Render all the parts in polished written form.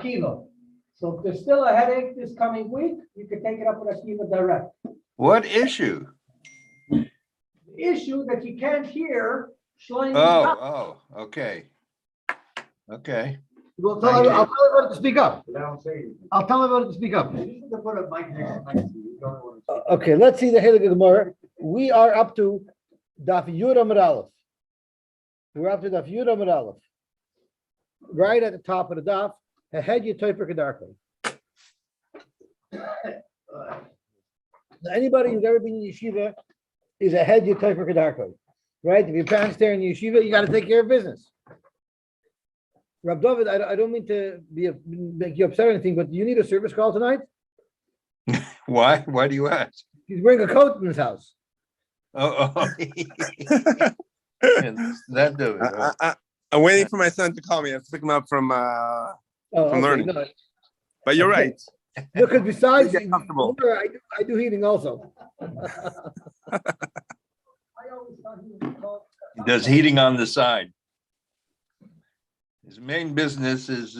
Akiva. So if there's still a headache this coming week, you can take it up with Akiva direct. What issue? The issue that you can't hear Shlomo. Oh, okay. Okay. Well, Thank you. I'll tell everybody to speak up. I'll tell everybody to speak up. Okay, let's see the Heilige Gemara. We are up to Daf Yud Amud Aleph. We're up to Daf Yud Amud Aleph. Right at the top of the daf, Head Yitoifer Kedarkei. Anybody who's ever been in yeshiva is a head Yitoifer Kedarkei. Right? If your parents there in yeshiva, you got to take care of business. Rab David, I don't mean to make you upset or anything, but do you need a service call tonight? Why? Why do you ask? He's wearing a coat in his house. Oh. That do it. I'm waiting for my son to call me. I have to pick him up from learning. No. But you're right. No, because besides, Get comfortable. I do heating also. He does heating on the side. His main business is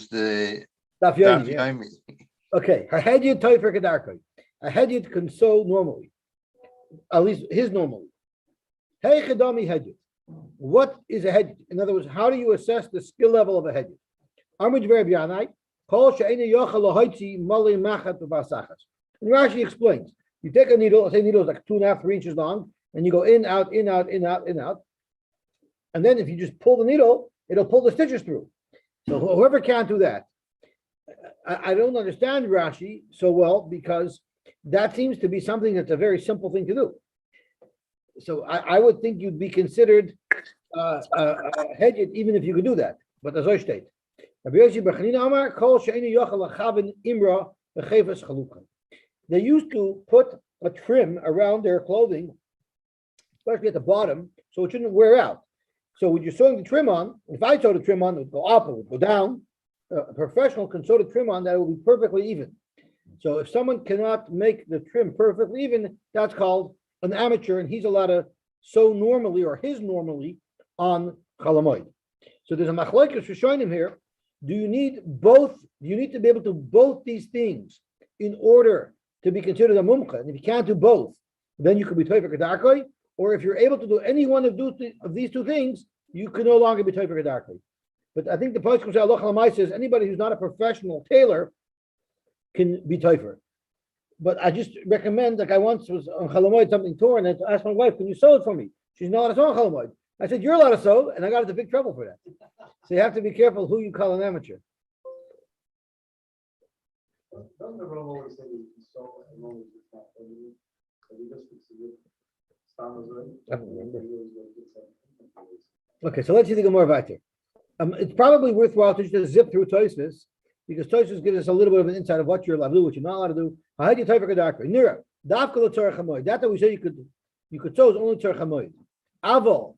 the Daf Yomi, yeah. Yomi. Okay, her head yid toifer kedarkei. A head yid can sew normally, at least his normally. Hey chedami head yid. What is a head yid? In other words, how do you assess the skill level of a head yid? Amud Reb Yanai, kol she'ena yochel lahoitzi mali machat v'vasachas. And Rashi explains: you take a needle, say needle is like 2.5, 3 inches long, and you go in, out, in, out, in, out, in, out, and then if you just pull the needle, it'll pull the stitches through. So whoever can't do that, I don't understand Rashi so well, because that seems to be something that's a very simple thing to do. So I would think you'd be considered a head yid even if you could do that. But as I state, they used to put a trim around their clothing, especially at the bottom, so it shouldn't wear out. So when you're sewing the trim on, if I sew the trim on, it would go up, it would go down. A professional can sew the trim on that it will be perfectly even. So if someone cannot make the trim perfectly even, that's called an amateur, and he's allowed to sew normally or his normally on Chalamoid. So there's a machlokes for showing him here. Do you need both? Do you need to be able to do both these things in order to be considered a mumcha? And if you can't do both, then you could be toifer kedarkei. Or if you're able to do any one of these two things, you can no longer be toifer kedarkei. But I think the poskim say Allah Chalamai says anybody who's not a professional tailor can be toifer. But I just recommend, like I once was on Chalamoid, something torn, and I asked my wife, "Can you sew it for me?" She's not allowed to sew on Chalamoid. I said, "You're allowed to sew," and I got into big trouble for that. So you have to be careful who you call an amateur. I don't remember. Okay, so let's see the Gemara weiter. It's probably worthwhile to just zip through Tosfos, because Tosfos gives us a little bit of an insight of what you're allowed to do, what you're not allowed to do. How do you toifer kedarkei? Nira, dafka l'tzorech hamoed. That we say you could sew is only tzorech hamoed. Aval,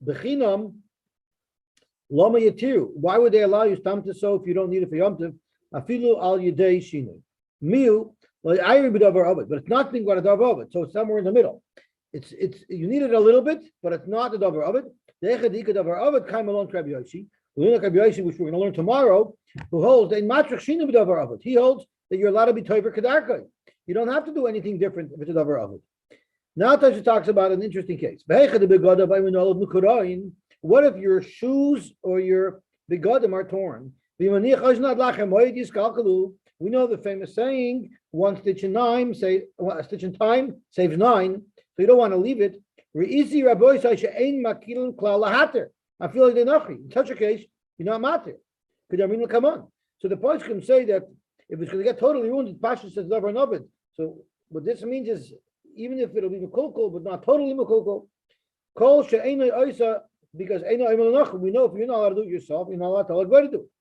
bechinam, lama yatiru. Why would they allow you stam to sew if you don't need it for Yom Tov? Afilu al yedei shinu. Miu, like ayri b'davar ovid, but it's not being about a davar ovid, so it's somewhere in the middle. It's you need it a little bit, but it's not the davar ovid. The echadika davar ovid came along to Rabbi Yosy. We learn Rabbi Yosy, which we're going to learn tomorrow, who holds that in matrach shinu b'davar ovid. He holds that you're allowed to be toifer kedarkei. You don't have to do anything different if it's a davar ovid. Now Tosfos talks about an interesting case. What if your shoes or your begadim are torn? We know the famous saying, one stitch in time saves 9, so you don't want to leave it. I feel like they're not. In such a case, you're not matir. Come on. So the poets can say that if it's going to get totally ruined, the Pasha says never and it. So what this means is, even if it'll be mekulkul, but not totally mekulkul, kol she'enoi oisa, because we know if you're not allowed to do it yourself, you're not allowed to tell it where to do it.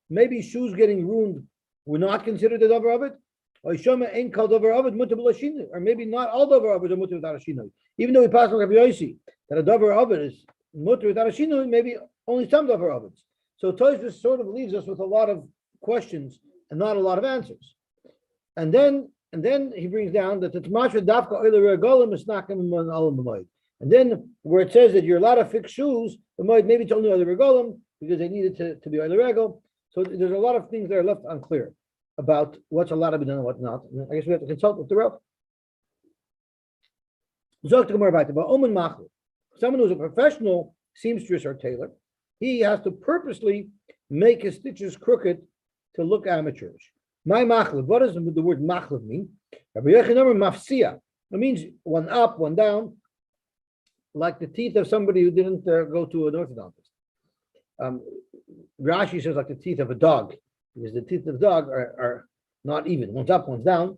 Maybe shoes getting ruined were not considered a davar of it. Or maybe not all davar of it are mutter without a shinoi. Even though we pass on Rabbi Yosy that a davar of it is mutter without a shinoi, maybe only some davar of it. So Tosfos sort of leaves us with a lot of questions and not a lot of answers. And then he brings down that the Tmashra Dafka Oile Regalim is not coming on Alam Moed. And then where it says that you're allowed to fix shoes, the Moed, maybe it's only on the regolim because they needed to be on the regol. So there's a lot of things that are left unclear about what's allowed to be done and what's not. And I guess we have to consult with the Rav. Someone who's a professional seamstress or tailor, he has to purposely make his stitches crooked to look amateurish. My machlev, what does the word machlev mean? Mafsia. It means one up, one down, like the teeth of somebody who didn't go to an orthodontist. Rashi says like the teeth of a dog, because the teeth of the dog are not even. One's up, one's down.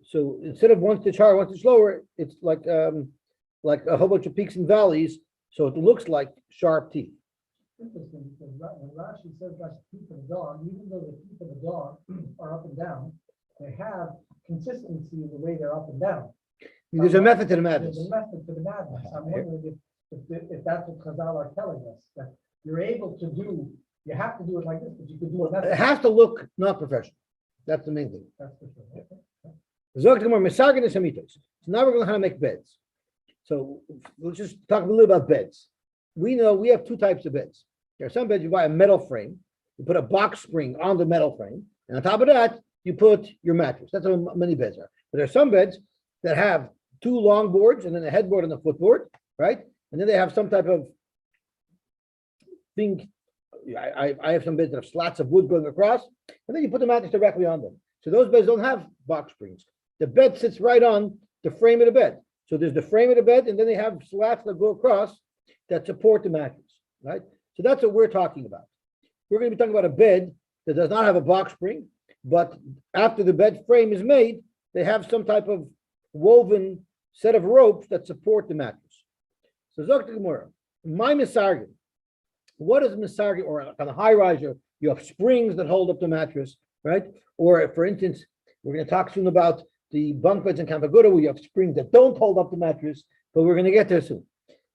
So instead of one stitch higher, one stitch lower, it's like a whole bunch of peaks and valleys. So it looks like sharp teeth. Interesting, because when Rashi says that's the teeth of a dog, even though the teeth of a dog are up and down, they have consistency in the way they're up and down. There's a method to the madness. There's a method to the madness. I'm wondering if that's what Chazal are telling us, that you're able to do, you have to do it like this, but you could do it. It has to look not professional. That's the main thing. That's for sure. So now we're going to learn how to make beds. So let's just talk a little about beds. We know we have two types of beds. There are some beds you buy a metal frame, you put a box spring on the metal frame, and on top of that, you put your mattress. That's how many beds are. But there are some beds that have two long boards and then a headboard and a footboard, right? And then they have some type of thing. I have some beds that have slats of wood going across, and then you put the mattress directly on them. So those beds don't have box springs. The bed sits right on the frame of the bed. So there's the frame of the bed, and then they have slats that go across that support the mattress, right? So that's what we're talking about. We're going to be talking about a bed that does not have a box spring, but after the bed frame is made, they have some type of woven set of ropes that support the mattress. So Zok Gemara, my misargin. What is misargin? Or on a high riser, you have springs that hold up the mattress, right? Or for instance, we're going to talk soon about the bunk beds in Campaguda where you have springs that don't hold up the mattress, but we're going to get there soon.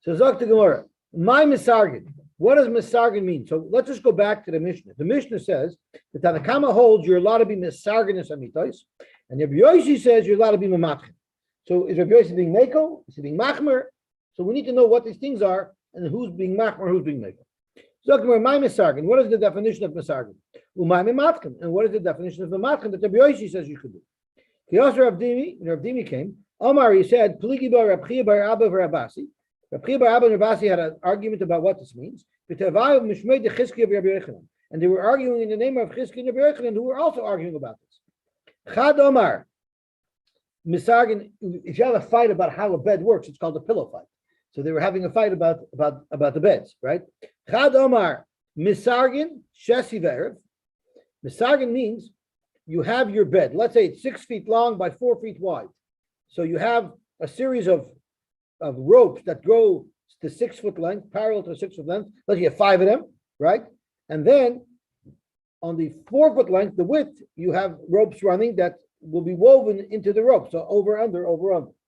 So Zok Gemara, my misargin. What does misargin mean? So let's just go back to the Mishnah. The Mishnah says that Tanakama holds you're allowed to be misarginus amitos, and Rabbi Yosy says you're allowed to be mamachim. So is Rabbi Yosy being meko? Is he being machmer? So we need to know what these things are and who's being machmer, who's being meko. So my misargin. What is the definition of misargin? Umay mimatkin. And what is the definition of mimatkin that Rabbi Yosy says you could do? Kiyos Rav Dimi came. Omar, he said, Pligi bar Rav Chia bar Abba Rabasi. Rav Chia bar Abba and Rabasi had an argument about what this means. And they were arguing in the name of Chizki and Rabbi Yochanan, who were also arguing about this. Chad Omar, misargin. If you have a fight about how a bed works, it's called a pillow fight. So they were having a fight about the beds, right? Chad Omar, misargin shesi ve'erev. Misargin means you have your bed. Let's say it's 6 feet long by 4 feet wide. So you have a series of ropes that go to 6 foot length, parallel to 6 foot length. Let's say you have 5 of them, right? And then on the 4 foot length, the width, you have ropes running that will be woven into the rope. So over, under,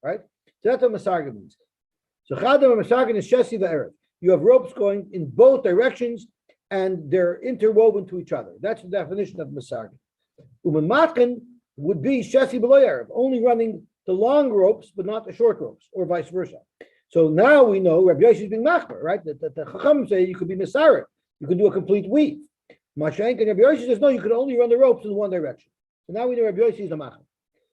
right? So that's what masargin means. So chadam masargin is shesi ve'erev. You have ropes going in both directions and they're interwoven to each other. That's the definition of masargin. Umamatkin would be shesi below erev, only running the long ropes but not the short ropes, or vice versa. So now we know Rabbi Yossi is being machmer, right? That the Chacham say you could be misarer, you can do a complete weave. Mashenk and Rabbi Yossi says no, you could only run the ropes in one direction. So now we know Rabbi Yossi is a machmer.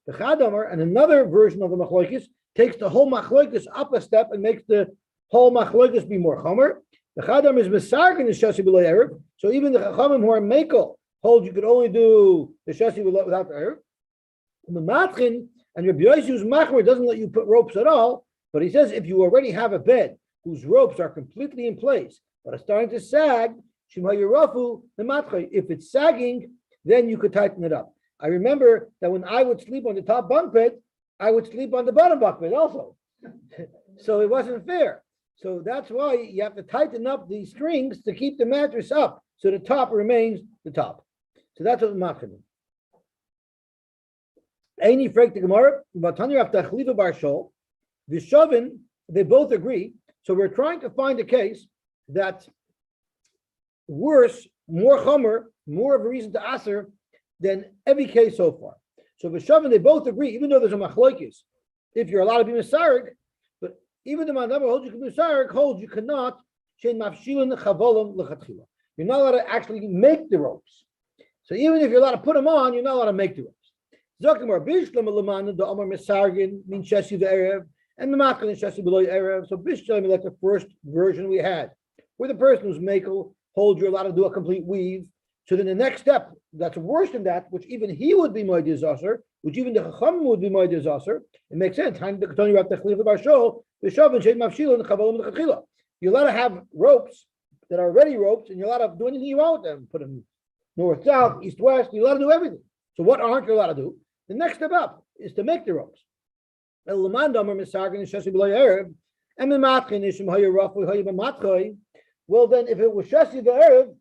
The Chadamer and another version of the machloikis takes the whole machloikis up a step and makes the whole machloikis be more chomer. The Chadamer is misargin is shasi below erev. So even the Chachamim who are mekel hold you could only do the shasi without the erev. Matchin and Rabbi Yossi who's machmer doesn't let you put ropes at all. But he says if you already have a bed whose ropes are completely in place, but it's starting to sag, if it's sagging, then you could tighten it up. I remember that when I would sleep on the top bunk bed, I would sleep on the bottom bunk bed also. So it wasn't fair. So that's why you have to tighten up these strings to keep the mattress up so the top remains the top. So that's what machim means. Any freak the Gemara, but Tanya after Chliva Bar Shol, the Shovin, they both agree. So we're trying to find a case that's worse, more chomer, more of a reason to aser than every case so far. So B'Shavin, they both agree, even though there's a machloikis if you're allowed to be Masarig, but even the Mandamar holds you can be Masarig, holds you cannot Shein Mafshilin Chavolim Lechatchila. You're not allowed to actually make the ropes. So even if you're allowed to put them on, you're not allowed to make the ropes. Zokimar Bishlam Lamana, the Omar Mesargin, mean Shesi the Erev, and Mamakan and Shesi below Erev. So Bishlam is like the first version we had, where the person who's Makel holds you're allowed to do a complete weave. So then the next step, that's worse than that, which even he would be Moed Zaser, which even the Chacham would be Moed Zaser. It makes sense. You're allowed to have ropes that are already ropes, and you're allowed to do anything you want with them. Put them north, south, east, west. You're allowed to do everything. So what aren't you allowed to do? The next step up is to make the ropes. Well, then, if it was Shesi the Erev,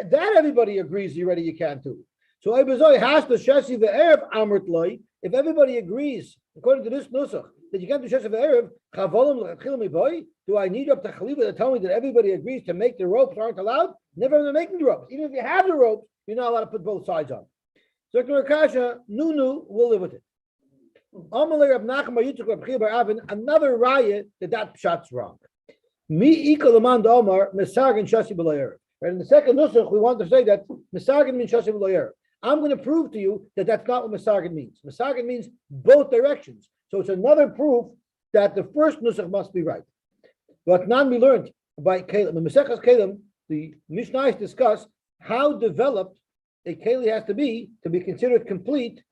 that everybody agrees already you can't do. So Ibazoi has to Shesi the Erev Amrit Loi. If everybody agrees, according to this nusach, that you can't do Shesi the Erev, do I need up to Khalifa to tell me that everybody agrees to make the ropes aren't allowed? Never even making the ropes. Even if you have the ropes, you're not allowed to put both sides on. So Kasha, Nunu, we'll live with it. Another raya that pshat's wrong. Mi ikalaman omar mesargin shasi b'loyer. Right in the second nusach, we want to say that mesargin means shasi b'loyer. I'm going to prove to you that that's not what mesargin means. Mesargin means both directions. So it's another proof that the first nusach must be right. But none we learned by Kalim. In Mesechas Kalim, the Mishnah discuss how developed a keli has to be considered complete,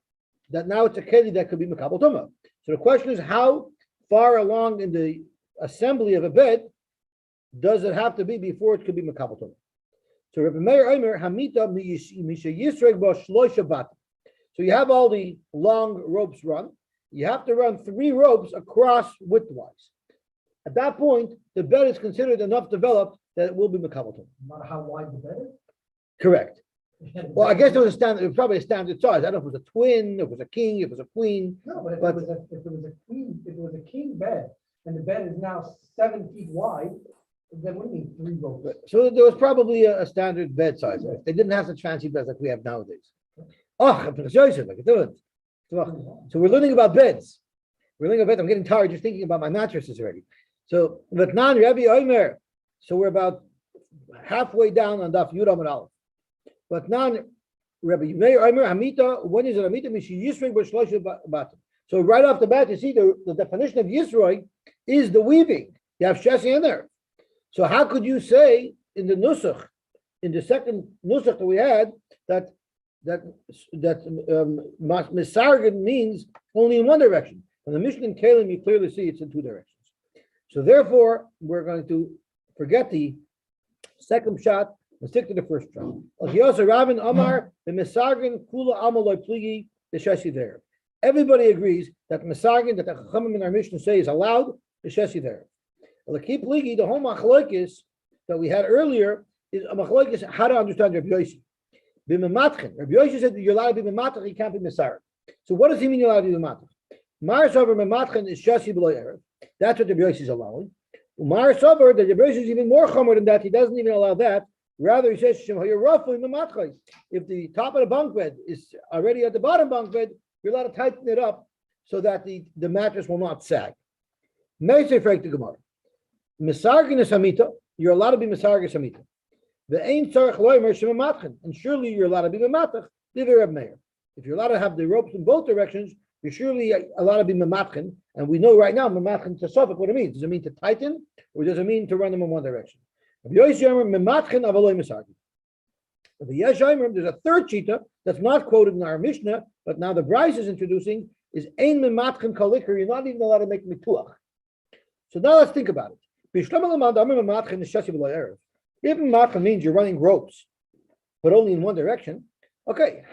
that now it's a keli that could be Makabal Tumah. So the question is, how far along in the assembly of a bed does it have to be before it could be Makabal Tumah? So Rabbi Meir Omer, Hamita Misha Yisreg Bo Shloisha Bat. So you have all the long ropes run. You have to run 3 ropes across widthwise. At that point, the bed is considered enough developed that it will be Makabal Tumah. No matter how wide the bed is? Correct. Well, I guess it was probably a standard size. I don't know if it was a twin, if it was a king, if it was a queen. No, but if it was a king bed, and the bed is now 7 feet wide, then what do you mean 3 ropes? So there was probably a standard bed size. They didn't have such fancy beds like we have nowadays. Oh, Yosy, like it. So we're learning about beds. We're learning about beds. I'm getting tired just thinking about my mattresses already. So Vatnan Rabbi Omer. So we're about halfway down on Daf Yud Amud Aleph. But now, Rabbi Meir Omer Hamita, when is it Hamita? Mishi Yisroi B'Shloisha Batim. So right off the bat, you see the definition of Yisroi is the weaving. You have Shesi in there. So how could you say in the nusach, in the second nusach that we had, that Misargin means only in one direction? And the Mishnah in Kalim, you clearly see it's in 2 directions. So therefore, we're going to forget the second shot. Let's stick to the first shot. Everybody agrees that Mesargin, that the Chachamim in our Mishnah say is allowed, the Shesi there. The whole machlokes that we had earlier is a machlokes how to understand Rabbi Yosy. B'mematchen. Rabbi Yosy said that you're allowed to be mematchen, you can't be mesar. So what does he mean you're allowed to be mematchen? Mar Sover mematchen is Shesi below erev. That's what Rabbi Yosy is allowing. Mar Sover, the Rabbi Yosy is even more chomer than that. He doesn't even allow that. Rather, he says, if the top of the bunk bed is already at the bottom bunk bed, you're allowed to tighten it up so that the mattress will not sag. Misargin is hamita. You're allowed to be misargin is hamita. The ain tzarich loimer shemamatchen, and surely you're allowed to be mematach. If you're allowed to have the ropes in both directions, you're surely allowed to be mematchen. And we know right now mematchen to suffix what it means. Does it mean to tighten, or does it mean to run them in one direction? There's a third shita that's not quoted in our Mishnah, but now the Bryce is introducing is ein mematchen kalikar. You're not even allowed to make mituach. So now let's think about it. If mematchen means you're running ropes, but only in one direction, okay.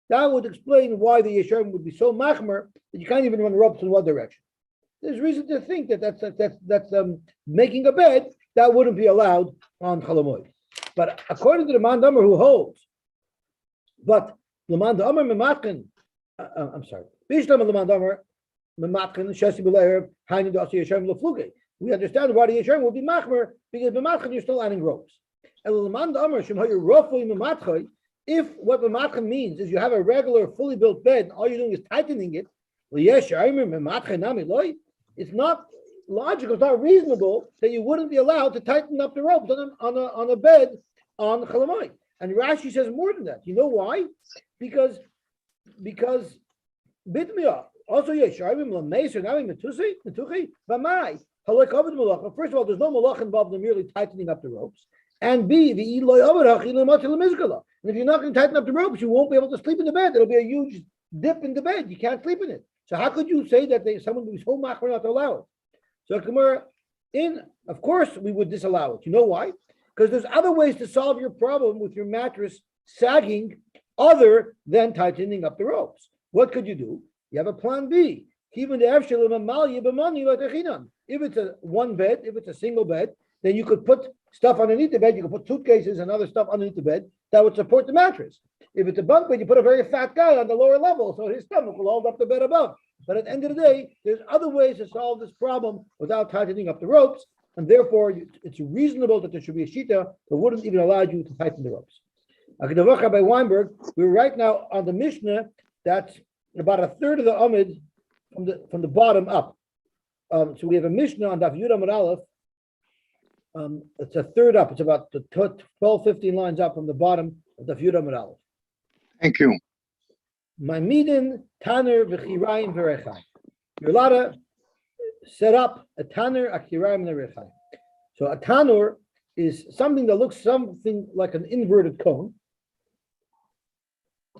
That would explain why the Yesharim would be so machmer that you can't even run ropes in one direction. There's reason to think that that's making a bed that wouldn't be allowed on Chalamoid. But according to the Mandamar who holds, but the Mandamar mematchen, I'm sorry, Bishlam the Mandamar mematchen Shesi b'le'erev Hainu da'asi Yesharim lefluge. We understand why the Yesharim will be machmer because mematchen you're still adding ropes. And the Mandamar shem hayu rofui mematchen. If what mematchen means is you have a regular fully built bed, all you're doing is tightening it. It's not logical, it's not reasonable that you wouldn't be allowed to tighten up the ropes on a bed on Chalamoid. And Rashi says more than that. You know why? Because Bitmiya. Also, first of all, there's no malach involved in merely tightening up the ropes. And B, and if you're not going to tighten up the ropes, you won't be able to sleep in the bed. There'll be a huge dip in the bed. You can't sleep in it. So how could you say that someone would be so machmir not to allow it? So Gemara, of course we would disallow it. You know why? Because there's other ways to solve your problem with your mattress sagging other than tightening up the ropes. What could you do? You have a plan B. If it's a one bed, if it's a single bed, then you could put stuff underneath the bed. You could put suitcases and other stuff underneath the bed that would support the mattress. If it's a bunk bed, you put a very fat guy on the lower level, so his stomach will hold up the bed above. But at the end of the day, there's other ways to solve this problem without tightening up the ropes, and therefore it's reasonable that there should be a shita that wouldn't even allow you to tighten the ropes. By Weinberg, we're right now on the Mishnah that's about a third of the Amid from the bottom up. So we have a Mishnah on Daf Yud Amud Aleph. It's a third up. It's about 12, 15 lines up from the bottom of Daf Yud Amud Aleph. Thank you. Mamidin Tanner v'chirayim v'rechayim. You're allowed to set up a Tanner, a chirayim, and a rechayim. So a Tanner is something that looks something like an inverted cone.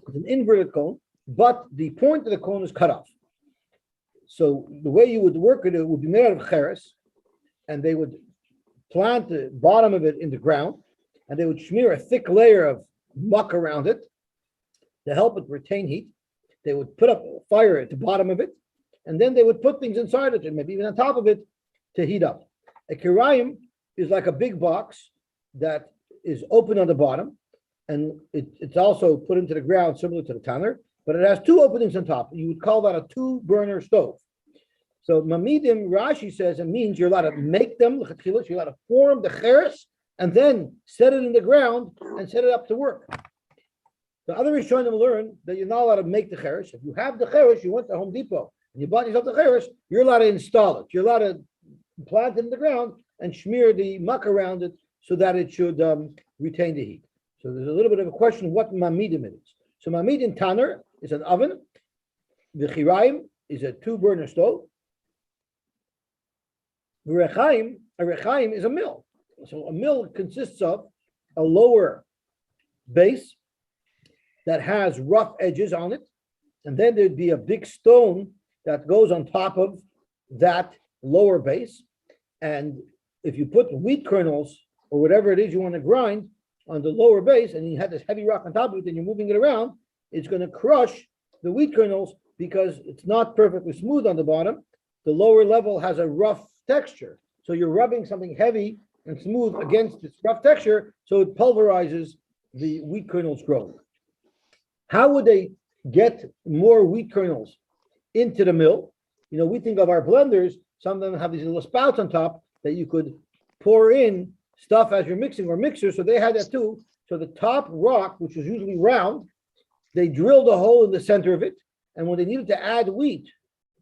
It's an inverted cone, but the point of the cone is cut off. So the way you would work it would be made out of cheres, and they would plant the bottom of it in the ground, and they would smear a thick layer of muck around it to help it retain heat. They would put up a fire at the bottom of it, and then they would put things inside it, and maybe even on top of it, to heat up. A kirayim is like a big box that is open on the bottom, and it's also put into the ground similar to the tanner, but it has two openings on top. You would call that a two-burner stove. So Mamidim, Rashi says, it means you're allowed to make them, you're allowed to form the cheres, and then set it in the ground and set it up to work. The other is trying to learn that you're not allowed to make the cheres. If you have the cheres, you went to Home Depot and you bought yourself the cheres, you're allowed to install it. You're allowed to plant it in the ground and smear the muck around it so that it should retain the heat. So there's a little bit of a question what mamidim it is. So mamidim tanner is an oven. The chirayim is a two-burner stove. A rechaim is a mill. So a mill consists of a lower base that has rough edges on it, and then there'd be a big stone that goes on top of that lower base. And if you put wheat kernels or whatever it is you want to grind on the lower base, and you have this heavy rock on top of it, and you're moving it around, it's going to crush the wheat kernels because it's not perfectly smooth on the bottom. The lower level has a rough texture. So you're rubbing something heavy and smooth against this rough texture, so it pulverizes the wheat kernels growth. How would they get more wheat kernels into the mill? You know, we think of our blenders, some of them have these little spouts on top that you could pour in stuff as you're mixing, or mixers, so they had that too. So the top rock, which is usually round, they drilled a hole in the center of it, and when they needed to add wheat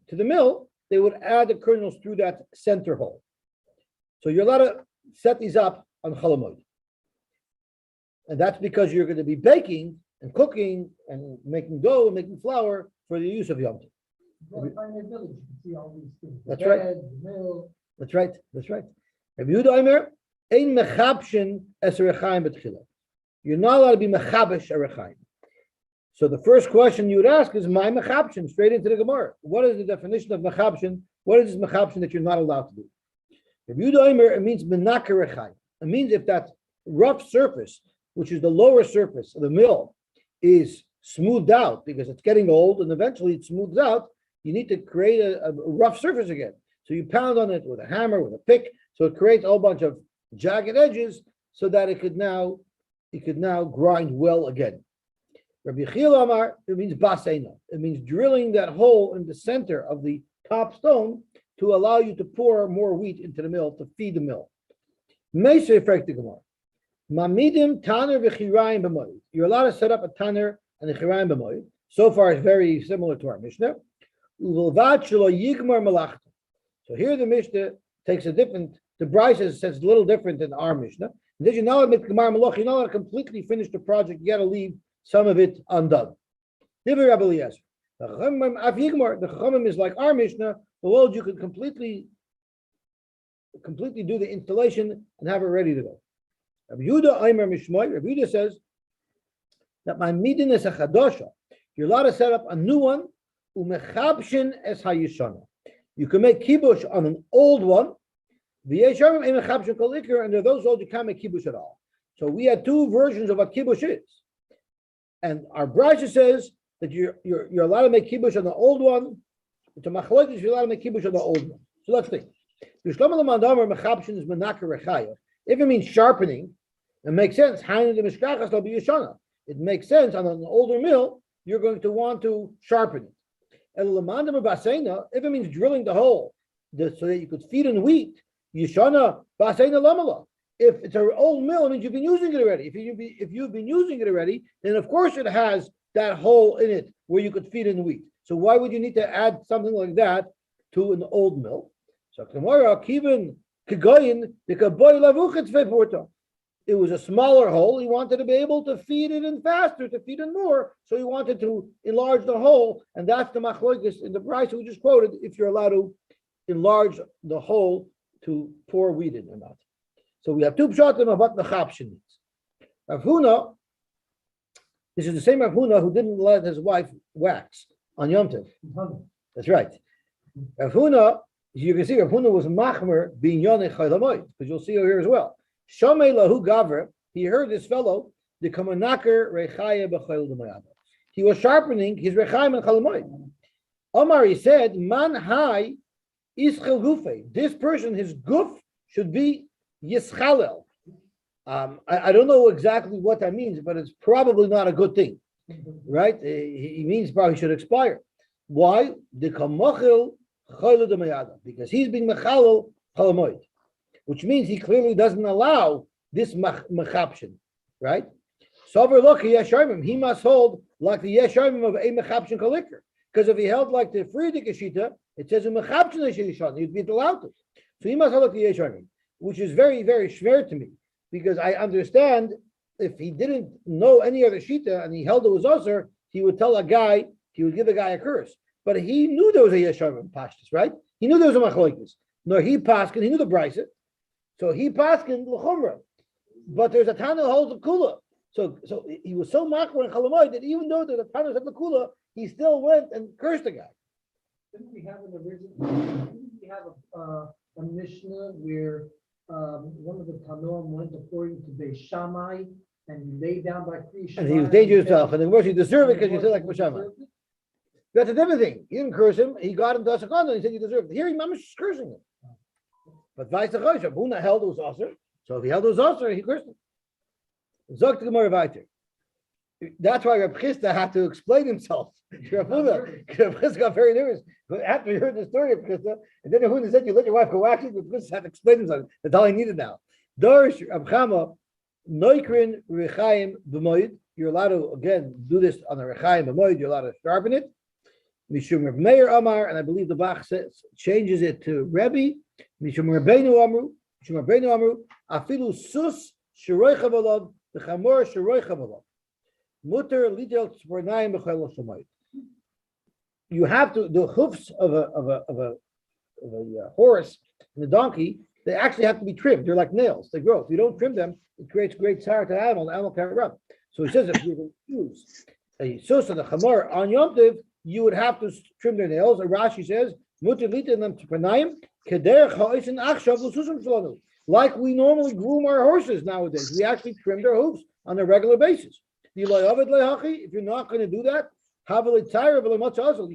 to the mill, they would add the kernels through that center hole. So you're allowed to set these up on Chalamoid. And that's because you're going to be baking and cooking and making dough and making flour for the use of Yom Tov. Well, if I'm in a village, you can see all these things. The That's right. bed, the mill. That's right. That's right. Rabbi Yehuda Omer, ein mechabshin es rechaim betchila. You're not allowed to be mechabesh a rechaim. So the first question you would ask is, my mechabshin, straight into the Gemara. What is the definition of mechabshin? What is this mechabshin that you're not allowed to do? Rabbi Yehuda Omer, it means menaka rechaim. It means if that rough surface, which is the lower surface of the mill, is smoothed out because it's getting old and eventually it smooths out, you need to create a rough surface again. So you pound on it with a hammer, with a pick, so it creates a whole bunch of jagged edges so that it could now grind well again. Rabbi Yechiel Amar, it means baseina. It means drilling that hole in the center of the top stone to allow you to pour more wheat into the mill, to feed the mill. Meisei frek the Gemara. Mamidim tanner v'chirayim b'moed. You're allowed to set up a tanner and a chirayim b'moed. So far, it's very similar to our Mishnah. Uvilvad shelo yigmar malachta. So here the Mishnah takes a different, the Brisa says a little different than our Mishnah. And you're not allowed to completely finish the project, you got to leave some of it undone. Divrei Rabbi Eliezer. The Chachamim is like our Mishnah, the world you could completely do the installation and have it ready to go. Rabbi Yehuda Aimer Mishmoy, Rabbi Yehuda says that my midin is a chadosha. You're allowed to set up a new one, umechabshin es hayishana. You can make kibush on an old one, and there are those old you can't make kibush at all. So we had two versions of what kibush is. And our Brisa says that you're allowed to make kibush on the old one. It's a machlokes, you're allowed to make kibush on the old one. So let's think. If it means sharpening, it makes sense. It makes sense on an older mill, you're going to want to sharpen it. If it means drilling the hole so that you could feed in wheat, yishana baseina lamala. If it's an old mill, it means you've been using it already. If you've been using it already, then of course it has that hole in it where you could feed in wheat. So why would you need to add something like that to an old mill? So tomorrow, Kivin Kigoyin, the Kaboy Lavuchitz Veporta. It was a smaller hole. He wanted to be able to feed it in faster, to feed in more. So he wanted to enlarge the hole, and that's the machlokes in the price we just quoted. If you're allowed to enlarge the hole to pour wheat in or not. So we have two pshatim of what the chapshin means. Rav Huna, this is the same Rav Huna who didn't let his wife wax on Yom Tov. That's right. Rav Huna, you can see Rav Huna was machmer being yonech chaylamoid, because you'll see here as well. Shomei lahu gaver, he heard this fellow, the kamanaker rechaya b'chayl d'mayada. He was sharpening his rechaim and chalamoid. Omar, he said, man hai ischel gufe. This person, his guf should be yischalel. I don't know exactly what that means, but it's probably not a good thing, right? He means probably should expire. Why? The kamachil chayl d'mayada, because he's being mechalel chalamoid, which means he clearly doesn't allow this mechapshin, right? So he must hold like the yesharmim of a mechapshin kalikar, because if he held like the Friedrich Shita, it says a mechapshin yesharmim, he'd be allowed to. So he must hold like the yesharmim, which is very, very schwer to me, because I understand if he didn't know any other Shita and he held it was usher, he would tell a guy, he would give a guy a curse. But he knew there was a yesharmim pashtus, right? He knew there was a machlokes. No, he paskin, he knew the brisa. So he paskin l'chumra, but there's a Tana that holds the kula. So he was so makbar and chalamoid that even though there's a Tana that the kula, he still went and cursed the guy. Didn't we have a Mishnah where one of the Tanoim went according to Beis Shammai and he lay down by Kri Shammai? And he was dangerous himself, and then of course you deserve it because you said like Beis Shammai. That's a different thing. He didn't curse him. He got him to Asakana and he said you deserve it. Here he mamash is cursing him. But vice versa, Buna held it was usher. So if he held it was usher, he cursed him. Zok to the more weiter. That's why Reb Chisda had to explain himself. Reb Chisda got very nervous after he heard the story of Chisda, and then Reb Huna said, "You let your wife go waxing." Reb Chisda had to explain himself. That's all he needed now. Dorish Reb Chama Noikrin Rechaim b'Moed. You're allowed to again do this on the Rechaim b'Moed. You're allowed to sharpen it. Mishum Reb Meir Amar, and I believe the Bach changes it to Rebbe. Mishum Rabbeinu Amru, Afilu Sus Shiroi Chavalov, the Chamor Shiroi Chavalov. Mutter Lidel Tzvornaim B'Chaylo Shemayit. You have to the hoofs of a horse and a donkey. They actually have to be trimmed. They're like nails. They grow. If you don't trim them, it creates great sorrow to the animal. The animal can't run. So he says if you use a sus and a chamor on Yom Tov, you would have to trim their nails. And Rashi says, Mutter Lidel Tzvornaim. Like we normally groom our horses nowadays, we actually trim their hooves on a regular basis. If you're not going to do that, you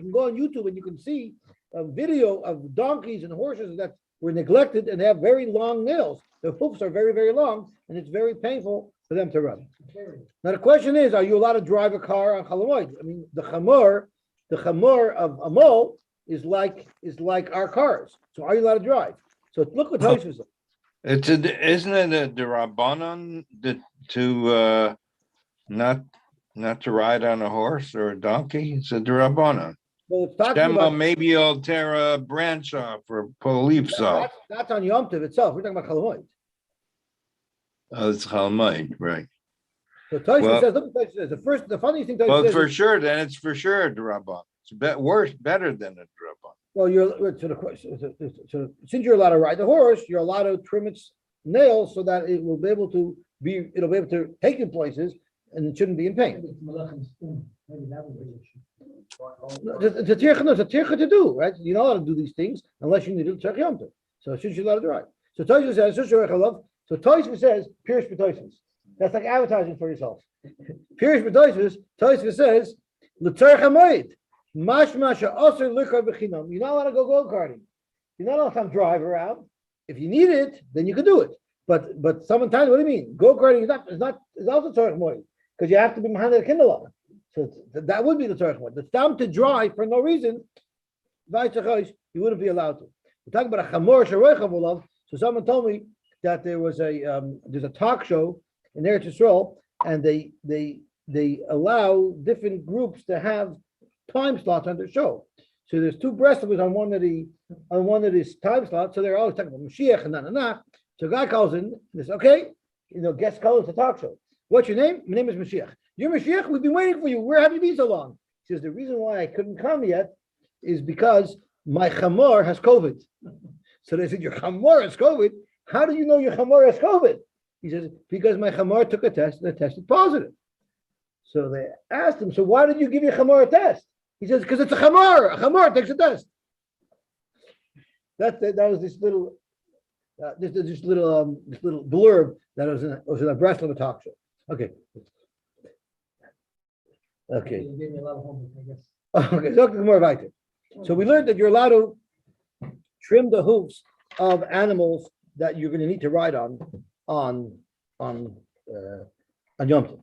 can go on YouTube and you can see a video of donkeys and horses that were neglected and they have very long nails. The hoofs are very, very long, and it's very painful for them to run. Now the question is, are you allowed to drive a car on Chalamoid? I mean, the chamor of Amol is like our cars. So are you allowed to drive? So look what Tosfos says. isn't it a derabanan to not to ride on a horse or a donkey? It's a derabanan. So it's talking Shema, about maybe you'll tear a branch off or pull leaves off. that's on Yom Tov itself. We're talking about Chalamoid. Oh, it's Chalmite, right? So Tosfos Well- says, look what Tosfos says. The funniest thing Tosfos Well, says for is, sure, then it's for sure a Draban. It's better than a Draban. well, so since you're allowed to ride the horse, you're allowed to trim its nails so that it'll be able to take you places and it shouldn't be in pain. Maybe it's Malachim spoon. Maybe that was the issue. It's a tircha to do, right? You're not allowed to do these things unless you need to tzarich Yom Tov. So since you're allowed to ride. So Tosfos says, so Tosfos says, Pirish b'Tosfos. That's like advertising for yourself. Pirish b'Tosfos, Tosfos says, l'tzarich hamoed. Mashma she'aser lichar b'chinam. You're not allowed to go karting. You're not allowed to drive around. If you need it, then you can do it. But sometimes, what do you mean? Go karting is also tzarich hamoed because you have to be behind the kindle. So that would be the tzarich hamoed. The time to drive for no reason, you wouldn't be allowed to. We're talking about a chamor sheroichav olav. So someone told me that there's a talk show in Eretz Yisrael, and they allow different groups to have time slots on their show. So there's two breastovers on one of these time slots. So they're always talking about Mashiach and na. So a guy calls in and says, okay, guest calls the talk show. What's your name? My name is Mashiach. You're Mashiach? We've been waiting for you. Where have you been so long? He says, the reason why I couldn't come yet is because my chamor has COVID. So they said, your chamor has COVID? How do you know your chamor has COVID? He says, because my chamor took a test and it tested positive. So they asked him, so why did you give your chamor a test? He says, because it's a chamor. A chamor takes a test. That was this little blurb that was in a Breslov talk show. Okay. You gave me a lot of homework, I guess. Okay, so more about it. So we learned that you're allowed to trim the hoofs of animals that you're going to need to ride on Yom Tov.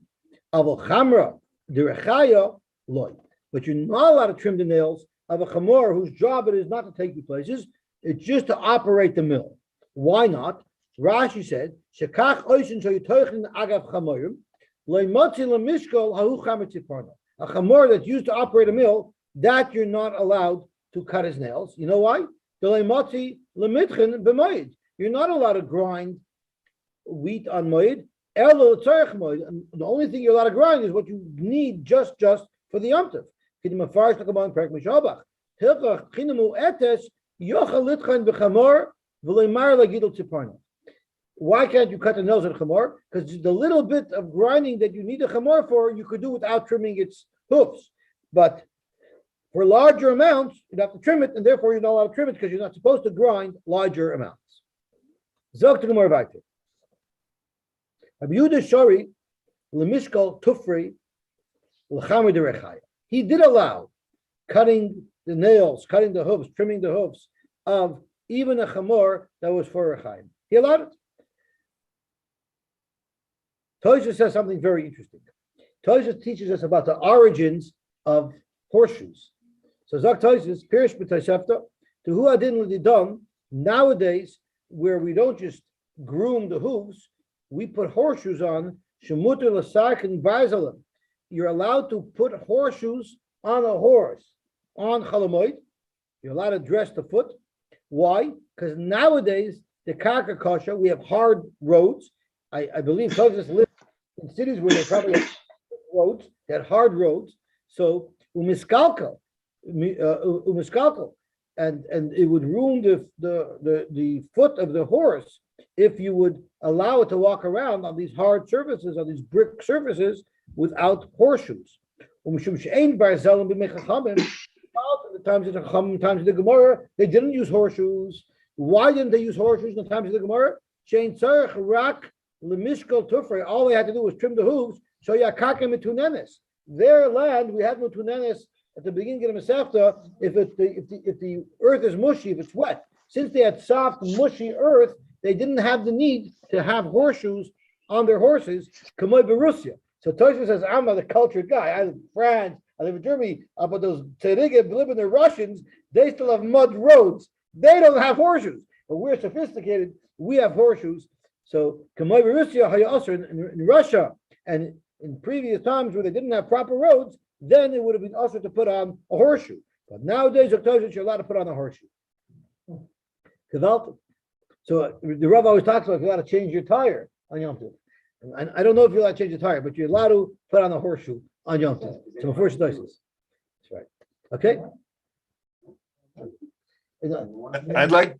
Avol chamra derechaya loy, but you're not allowed to trim the nails of a chamor whose job it is not to take you places; it's just to operate the mill. Why not? Rashi said, "Shekach oisin shoyitoichin agav chamorim loy motzi lemishkol hahu chamer tziparna." A chamor that's used to operate a mill, that you're not allowed to cut his nails. You know why? You're not allowed to grind wheat on Moed. And the only thing you're allowed to grind is what you need just for the Yom Tov. Why can't you cut the nails of the chamor? Because the little bit of grinding that you need a chamor for, you could do without trimming its hoofs. But for larger amounts, you'd have to trim it, and therefore you're not allowed to trim it because you're not supposed to grind larger amounts. Zog to the more weiter. Rabbi Yehuda Shori, lemishkal tufri, l'chamer derechaya. He did allow cutting the nails, cutting the hoofs, trimming the hoofs of even a chamor that was for rechaim. He allowed it. Tosfos says something very interesting. Tosfos teaches us about the origins of horseshoes. So Zok Tosfos, Pirish b'Tosefta, to hu adin l'didam, nowadays, where we don't just groom the hooves, we put horseshoes on, shemuter l'sark and barzalim. You're allowed to put horseshoes on a horse, on Chalamoid. You're allowed to dress the foot. Why? Because nowadays, the karka kasha, we have hard roads. I believe Tosfos lived in cities where they probably had roads, they had hard roads. So umiskalka, and it would ruin the foot of the horse if you would allow it to walk around on these hard surfaces, on these brick surfaces, without horseshoes. The times of the Chacham, times of the Gemara, they didn't use horseshoes. Why didn't they use horseshoes in the times of the Gemara? All they had to do was trim the hooves. So yakakim mitunenes. Their land, we had mitunenes at the beginning of the Masechta. If the earth is mushy, if it's wet, since they had soft, mushy earth, they didn't have the need to have horseshoes on their horses. Kamoy Berussia. So Tosfos says, I'm the cultured guy. I live in France. I live in Germany. But those tzaddikim live in the Russians. They still have mud roads. They don't have horseshoes. But we're sophisticated. We have horseshoes. So Kamoy Berussia in Russia and in previous times where they didn't have proper roads, then it would have been also to put on a horseshoe. But nowadays, you're allowed to put on a horseshoe. Gewaltig. So the Rav always talks about you're allowed to change your tire on Yom Tov. And I don't know if you're allowed to change your tire, but you're allowed to put on a horseshoe on Yom Tov. So before she does this. That's right. Okay? I'd like,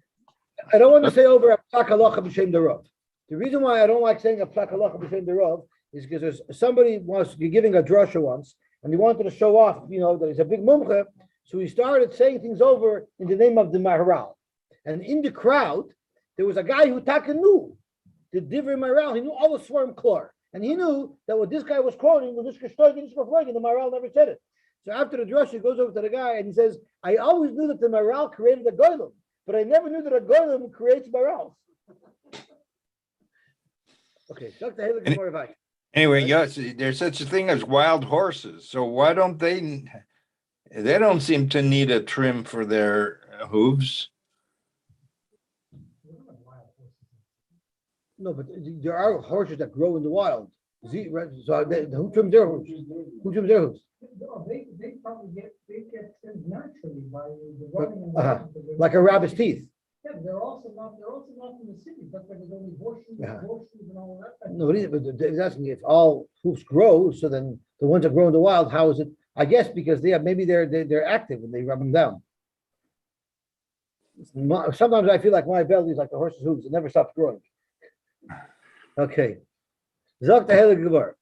I don't want to say over a plak halacha b'shem the Rav. The reason why I don't like saying a plak halacha b'shem the Rav is because there's somebody was giving a drasha once, and he wanted to show off, that he's a big mumche, so he started saying things over in the name of the Maharal. And in the crowd, there was a guy who taka knew the Divrei Maharal. He knew all the Swarm Klor, and he knew that what this guy was quoting was this Geshtoig and the Maharal never said it. So after the drasha, he goes over to the guy and he says, "I always knew that the Maharal created a Goylem, but I never knew that a Goylem creates Maharal." Okay, Dr. Haley, good morning. anyway, yes, there's such a thing as wild horses. So why don't they don't seem to need a trim for their hooves. No, but there are horses that grow in the wild. So who trims their hooves? Who trims their hooves? They probably get trimmed naturally by the running. And like a rabbit's teeth. Yeah, they're also not in the city. That's why there's only horseshoes and all that. No, but he's asking if all hoofs grow, so then the ones that grow in the wild, how is it? I guess because they're active and they rub them down. Sometimes I feel like my belly is like the horse's hooves; it never stops growing. Okay, Zok Tehele Gemara.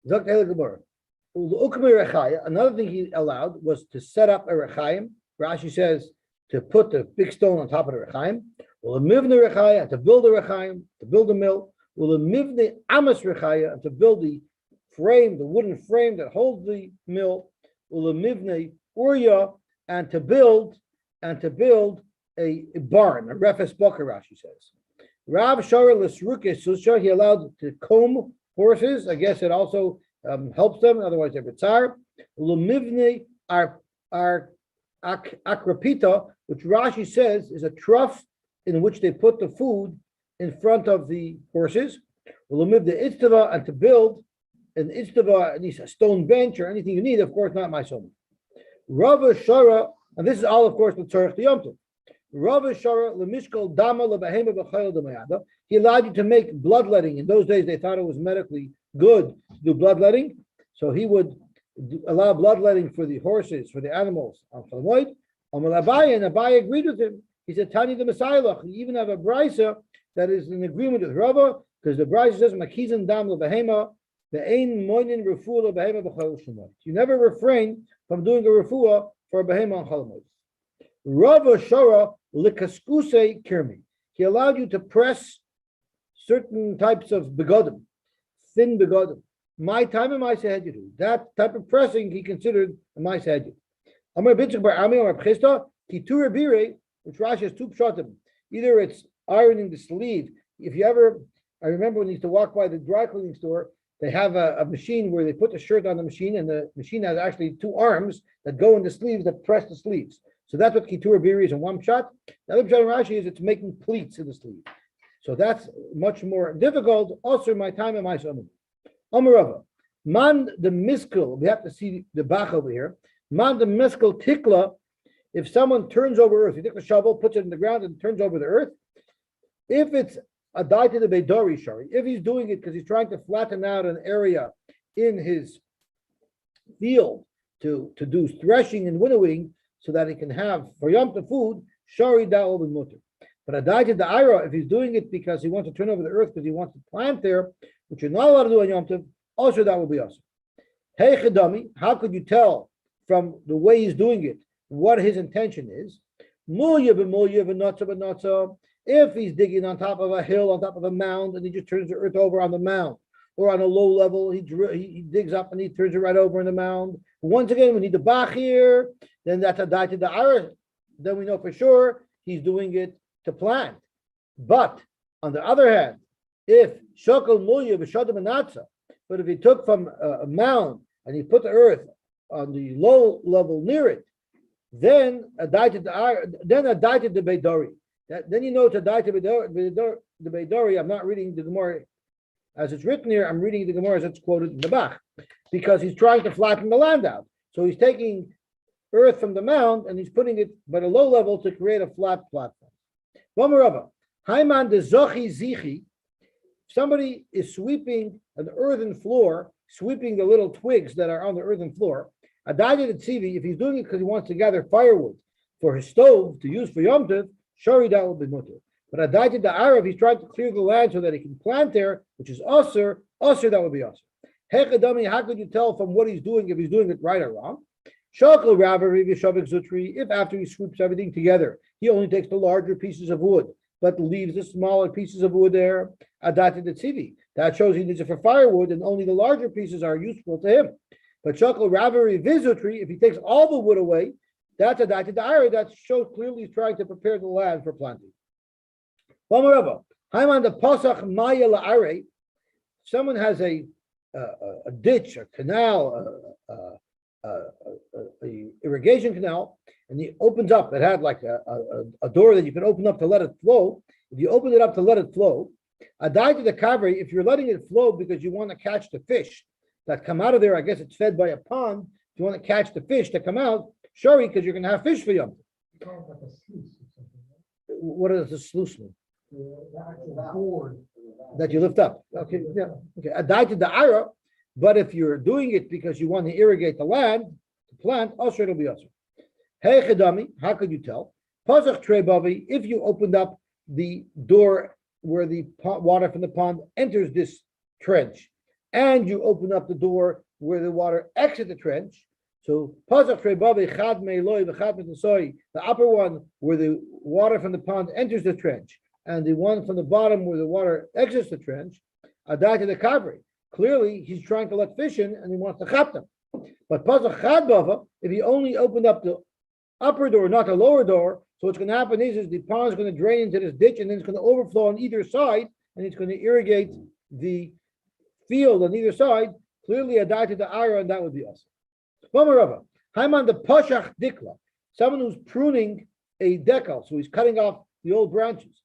Zok Tehele Gemara. Another thing he allowed was to set up a rechaim. Rashi says to put the big stone on top of the rechaim. Well, a mivne rechaya, to build a rechaim, to build a mill. Well, a mivne amas rechaya, and to build the frame, the wooden frame that holds the mill. Well, a mivne urya, and to build a barn, a refes boker. Rashi says. Rav Shara Lesruke Susha, he allowed to comb horses. I guess it also helps them, otherwise they're bitzar. Lumivne are akrapita, which Rashi says is a trough in which they put the food in front of the horses. Lumivne itztava, and to build an itztava, at least a stone bench or anything you need, of course, not my son. Rav Shara, and this is all, of course, the tzarech the yom tov. Rav Shara lemishkol dama lebehema b'chayil d'mayada. He allowed you to make bloodletting. In those days, they thought it was medically good to do bloodletting, so he would allow bloodletting for the horses, for the animals on Moed. And Abaye agreed with him. He said, "Tani the Messiah." You even have a brisa that is in agreement with Rava, because the brisa says, "Makizan dam lebehema ve'ein moinin refuah lebehema b'chayil shemot." You never refrain from doing a refuah for a behema on Chol Moed. Rava Shara likaskuse kirmi. He allowed you to press certain types of begodim, thin begodim. My time and my sehedyu. That type of pressing he considered a my sehedyu. Amar bitzuk bar ami amar pchista kitur bire, which Rashi has two pshatim. Either it's ironing the sleeve. I remember when I used to walk by the dry cleaning store, they have a machine where they put the shirt on the machine, and the machine has actually two arms that go in the sleeves that press the sleeves. So that's what kitur biri is in one shot. The other shot in Rashi is it's making pleats in the sleeve. So that's much more difficult. Also, my time and my son. Amarava. Man the miskil, we have to see the bach over here. Man the miskil tikla, if someone turns over earth, you take a shovel, puts it in the ground, and turns over the earth. If it's a die to the Beidori Shari, if he's doing it because he's trying to flatten out an area in his field to do threshing and winnowing so that he can have for Yom Tov food, Shari Da'ol ben Mutter. But a die to the Ira, if he's doing it because he wants to turn over the earth because he wants to plant there, which you're not allowed to do on Yom Tov, also that will be awesome. Hey Chedami, how could you tell from the way he's doing it what his intention is? Mulya b'mulya v'notza b'notza. If he's digging on top of a hill, on top of a mound, and he just turns the earth over on the mound, or on a low level, he digs up and he turns it right over in the mound. Once again, we need the bach here, then that's a die to the Ira. Then we know for sure he's doing it to plant. But on the other hand, if shokal mulya v'shadam anatza, but if he took from a mound and he put the earth on the low level near it, then a die to the Beidori. Then you know to die to the Beidori. I'm not reading the Gemara as it's written here. I'm reading the Gemara as it's quoted in the Bach, because he's trying to flatten the land out. So he's taking earth from the mound and he's putting it at a low level to create a flat platform. Vamarava, Haiman de Zochi Zichi. Somebody is sweeping an earthen floor, sweeping the little twigs that are on the earthen floor. Adadi the Tzivi, if he's doing it because he wants to gather firewood for his stove to use for Yom Tov, Shari, that will be mutter. But Adadi the Arab, he's trying to clear the land so that he can plant there, which is Usr, that would be Usr. Hechadami, how could you tell from what he's doing if he's doing it right or wrong? Shakal Ravari Vishavik Zutri, if after he sweeps everything together, he only takes the larger pieces of wood, but leaves the smaller pieces of wood there, Adati the Tzivi. That shows he needs it for firewood, and only the larger pieces are useful to him. But Shakal Ravari Vizutri, if he takes all the wood away, that's Adati the Ira, that shows clearly he's trying to prepare the land for planting. Vamarava, Haiman the Pasach Maya La'are, someone has a ditch, a canal, a irrigation canal, and he opens up. It had like a door that you can open up to let it flow. If you open it up to let it flow, Adai the kavri, if you're letting it flow because you want to catch the fish that come out of there, I guess it's fed by a pond. If you want to catch the fish that come out, sorry, because you're going to have fish for you. What does a sluice mean? The actual board. That you lift up. Okay, yeah. Okay. Adai the ira, but if you're doing it because you want to irrigate the land, to plant, also it'll be also. Hey Chedami, how could you tell? Pasach Trebavi, if you opened up the door where the water from the pond enters this trench, and you open up the door where the water exits the trench. So Pasach Trebavi Chad Meiloi v'Chad Metasoi, the upper one where the water from the pond enters the trench, and the one from the bottom where the water exits the trench, Adai the Kavri. Clearly, he's trying to let fish in, and he wants to chap them. But Pasach Chad Bava, if he only opened up the upper door, not the lower door, so what's going to happen is the pond is going to drain into this ditch, and then it's going to overflow on either side, and it's going to irrigate the field on either side. Clearly, Adai the Ira, and that would be us. Vamarava, Haiman the Pashach Dikla, someone who's pruning a decal, so he's cutting off the old branches,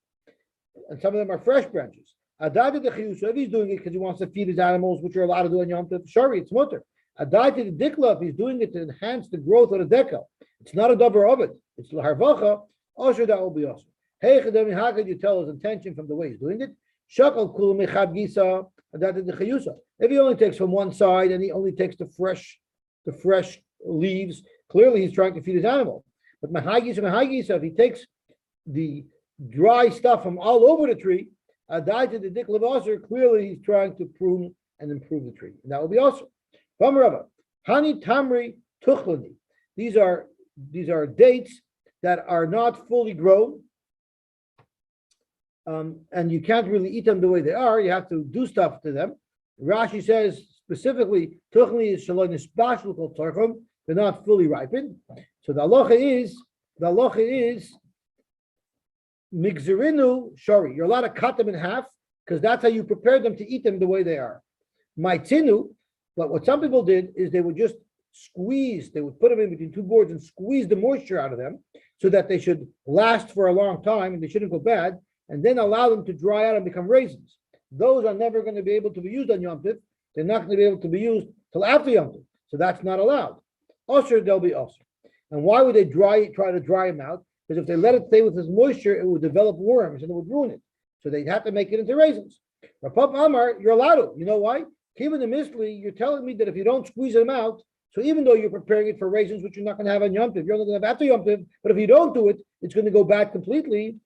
and some of them are fresh branches. Adai the Chiyusa, if he's doing it because he wants to feed his animals, which are allowed to do on Yom Tov, sorry, it's mutter. Adai the Dikla, if he's doing it to enhance the growth of the decal, it's not a davar of it. It's laharvacha. Also, that will be also. Hey, Chedami, how could you tell his intention from the way he's doing it? Shakal kul mechad gisa. Adai the Chiyusa. If he only takes from one side and he only takes the fresh leaves, clearly he's trying to feed his animal. But mahagisa, if he takes the dry stuff from all over the tree, Adai to the dikla v'aser, clearly he's trying to prune and improve the tree. And that will be also. Vamarava, Hani Tamri Tuchlani. These are dates that are not fully grown, and you can't really eat them the way they are. You have to do stuff to them. Rashi says specifically, Tuchlani is shaloi nisbashlu kol tarchum. They're not fully ripened. So the halacha is migzerinu shari. You're allowed to cut them in half because that's how you prepare them to eat them the way they are. Maitinu. But what some people did is they would just squeeze, they would put them in between two boards and squeeze the moisture out of them so that they should last for a long time and they shouldn't go bad, and then allow them to dry out and become raisins. Those are never going to be able to be used on Yom Tov. They're not going to be able to be used till after Yom Tov. So that's not allowed. Also, they'll be also. And why would they try to dry them out? Because if they let it stay with this moisture, it would develop worms and it would ruin it. So they'd have to make it into raisins. Rapap Amar, you're allowed to. You know why? Given the misli, you're telling me that if you don't squeeze them out, so even though you're preparing it for raisins, which you're not going to have on Yom Tov, you're only going to have after Yom Tov, but if you don't do it, it's going to go bad completely.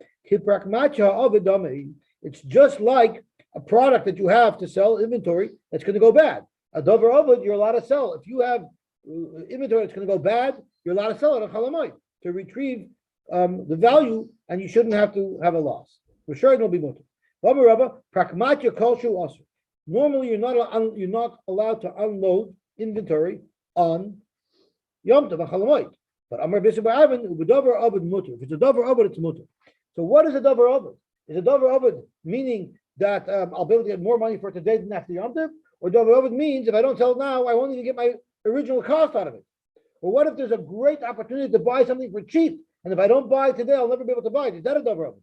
It's just like a product that you have to sell inventory that's going to go bad. A dover of it, you're allowed to sell. If you have inventory that's going to go bad, you're allowed to sell it on Chalamoid to retrieve the value, and you shouldn't have to have a loss. For sure, it will be mutter. Normally, you're not allowed to unload inventory on Yom Tov Chalamoid. But Amar B'Sei B'Arvin U'B'Dover Avod Mutter. If it's a Dover Avod, it's mutter. So what is a Dover Avod? Is a Dover Avod meaning that I'll be able to get more money for it today than after Yom Tov? Or Dover Avod means if I don't sell it now, I won't even get my original cost out of it. Or what if there's a great opportunity to buy something for cheap, and if I don't buy it today, I'll never be able to buy it? Is that a Dover Avod?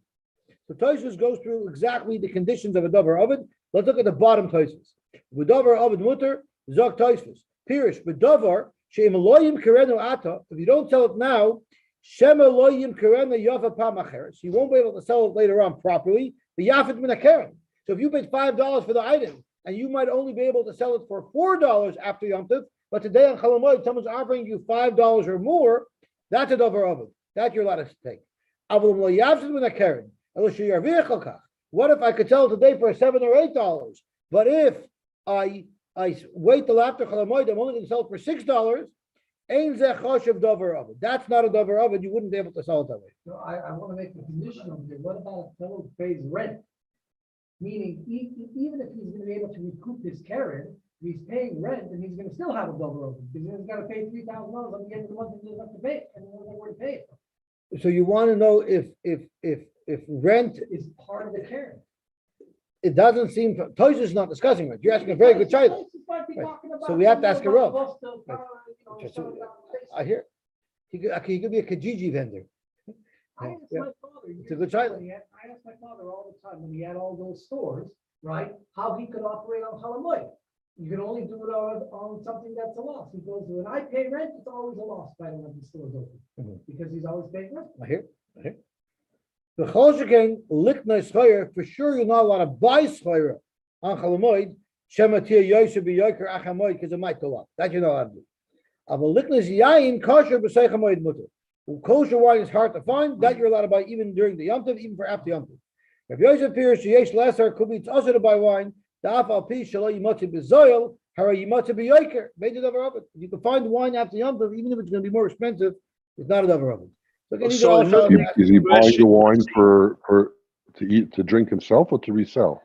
So Tosfos goes through exactly the conditions of a Dover Avod. Let's look at the bottom Tosfos. With Dover Avod Mutter, Zog Tosfos. Pirish, with Dover, She'im loyim kerenu ata. If you don't sell it now, shema loyim kerenu yafa pamacheres. You won't be able to sell it later on properly. The yafet min hakeren. So if you paid $5 for the item, and you might only be able to sell it for $4 after Yom Tov, but today on Chol Hamoed, someone's offering you $5 or more, that's a davar ovid. That you're allowed to take. What if I could sell it today for $7 or $8? But if I wait till after Chol Hamoed, I'm only going to sell it for $6. That's not a davar ovid. You wouldn't be able to sell it that way. So I want to make a condition on here. What about a fellow who pays rent? Meaning, even if he's going to be able to recoup his carrot, he's paying rent, and he's going to still have a double open because he's got to pay $3,000 at the end of the month, and he doesn't have to pay it, and he doesn't know where to pay it. So you want to know if rent Is part of the carrot. it doesn't seem Toys is not discussing it. You're asking a very good child. So we have to ask a Rav. I hear he could be a Kijiji vendor. I asked Yeah. my father. It's a good child. I asked my father all the time when he had all those stores, right? How he could operate on Chol Hamoed. You can only do it on something that's a loss. He goes, when I pay rent, it's always a loss if I don't have the stores open because he's always paying rent. I hear. The Cholshikain liknei schoyer, for sure you're not allowed to buy schoyer on Chol Hamoed. Shematir Yosy be yoker achamoed because it might go up. That you're not allowed to do. But liknei yain kosher b'seich hamoed mutter. Kosher wine is hard to find. That you're allowed to buy even during the Yom Tov, even for after Yom Tov. If Yosy appears to yesh lesser, could be it's also to buy wine. The afal pi shelo yimotzi b'zoil, hara yimotzi b'yoker. Made it over of it. You can find wine after Yom Tov, even if it's going to be more expensive. It's not a over of it. So again, these are all Is he buying the wine for to drink himself or to resell?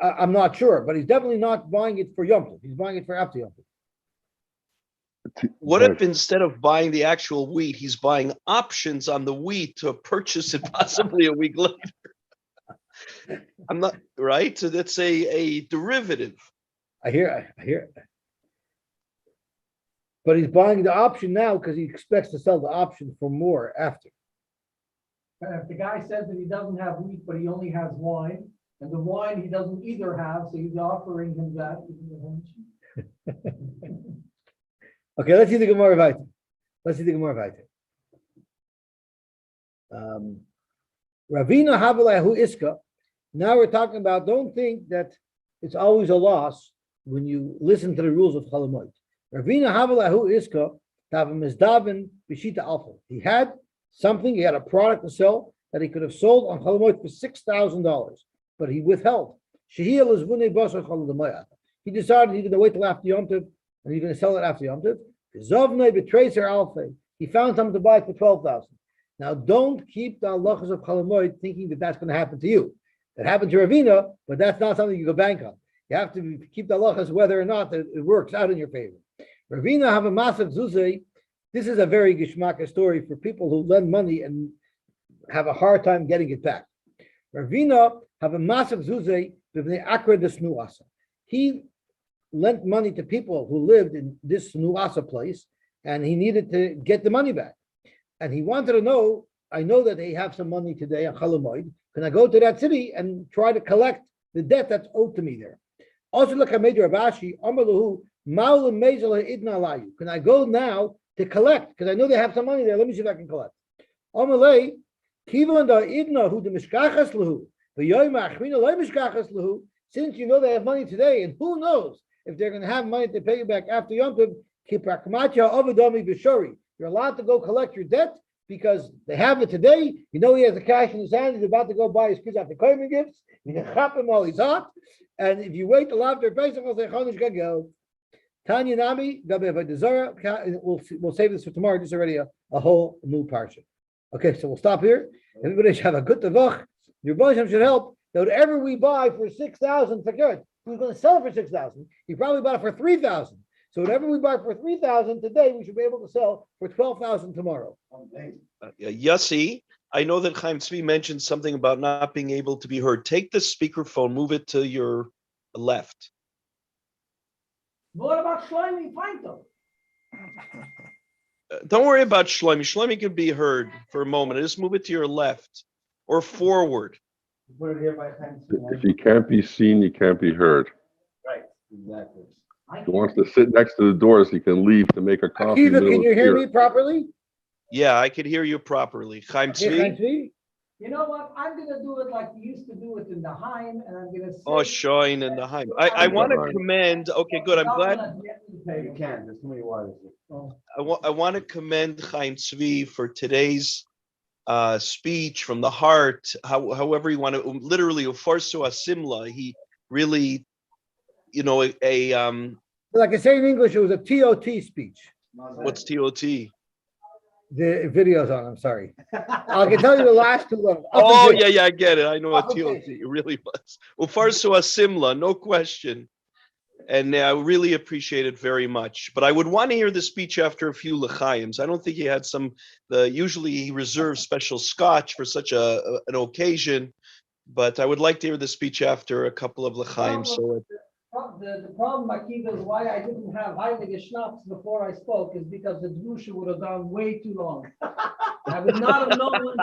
I'm not sure, but he's definitely not buying it for Yom Tov. He's buying it for after Yom Tov. What if instead of buying the actual wheat, he's buying options on the wheat to purchase it possibly a week later? I'm not right. So that's a derivative. I hear. But he's buying the option now because he expects to sell the option for more after. If the guy says that he doesn't have wheat, but he only has wine, and the wine he doesn't either have, so he's offering him that. Okay, let's see the Gemara weiter. Ravina Havalahu Iska. Now we're talking about, don't think that it's always a loss when you listen to the rules of Chol Hamoed. Ravina Havalahu Iska, Tavim is Davin Bishita Alpha. He had something, he had a product to sell that he could have sold on Chol Hamoed for $6,000, but he withheld. He decided he's going to wait till after Yom Tov, and he's going to sell it after Yom Tov. Zovnei betrays alpha. He found something to buy it for $12,000. Now, don't keep the halachas of Chol Hamoed thinking that that's going to happen to you. That happened to Ravina, but that's not something you can bank on. You have to keep the halachas whether or not it works out in your favor. Ravina have a massive zuzay. This is a very gishmaka story for people who lend money and have a hard time getting it back. Ravina have a massive zuzay b'vnei akra desnuasa. He lent money to people who lived in this nuasa place, and he needed to get the money back. And he wanted to know, I know that they have some money today on Chol Hamoed. Can I go to that city and try to collect the debt that's owed to me there? Also, look, I made Ravashi, can I go now to collect? Because I know they have some money there. Let me see if I can collect. Since you know they have money today, and who knows if they're going to have money to pay you back after Yom Tov, you're allowed to go collect your debt because they have it today. You know he has the cash in his hand. He's about to go buy his kids after Koyman gifts. You can chop him while he's hot. And if you wait till after Pesach, I'll say, go. Tanya Nami, we'll save this for tomorrow. This is already a whole new parsha. Okay, so we'll stop here. Everybody should have a good tavach. Your boys should help. That whatever we buy for $6,000, forget it. Who's going to sell it for $6,000? He probably bought it for $3,000. So whatever we buy for $3,000 today, we should be able to sell for $12,000 tomorrow. Yosy, I know that Chaim Tzvi mentioned something about not being able to be heard. Take the speakerphone, move it to your left. What about Shlomi Pinto? Don't worry about Shlomi. Shlomi can be heard for a moment. Just move it to your left or forward. If you can't be seen, you can't be heard. Right, exactly. He wants to sit next to the door so he can leave to make a coffee. in the Akiva, middle can of you hear beer. me properly? Yeah, I could hear you properly. Chaim Okay, Tzvi? Chaim Tzvi? You know what? I'm gonna do it like we used to do it in the Heim, and I'm gonna say. Oh, Shoin and the Haim. I want to Right. commend, okay, good. I'm glad. You can, there's too many waters. I want to commend Chaim Tzvi for today's speech from the heart, however you want to, literally, Ufarsu Asimla, he really, you know, Like I say in English, it was a TOT speech. what's TOT? The video's on, I'm sorry. I can tell you the last two. Up Oh, until- yeah, I get it. I know what Okay. TOT it really was. Ufarsu Asimla, no question. And I really appreciate it very much. But I would want to hear the speech after a few L'chaims. I don't think he had usually he reserves special scotch for such an occasion, but I would like to hear the speech after a couple of L'chaims. So The problem, Akiva, is why I didn't have Heilige Schnapps before I spoke is because the Dusha would have gone way too long. I would not have known when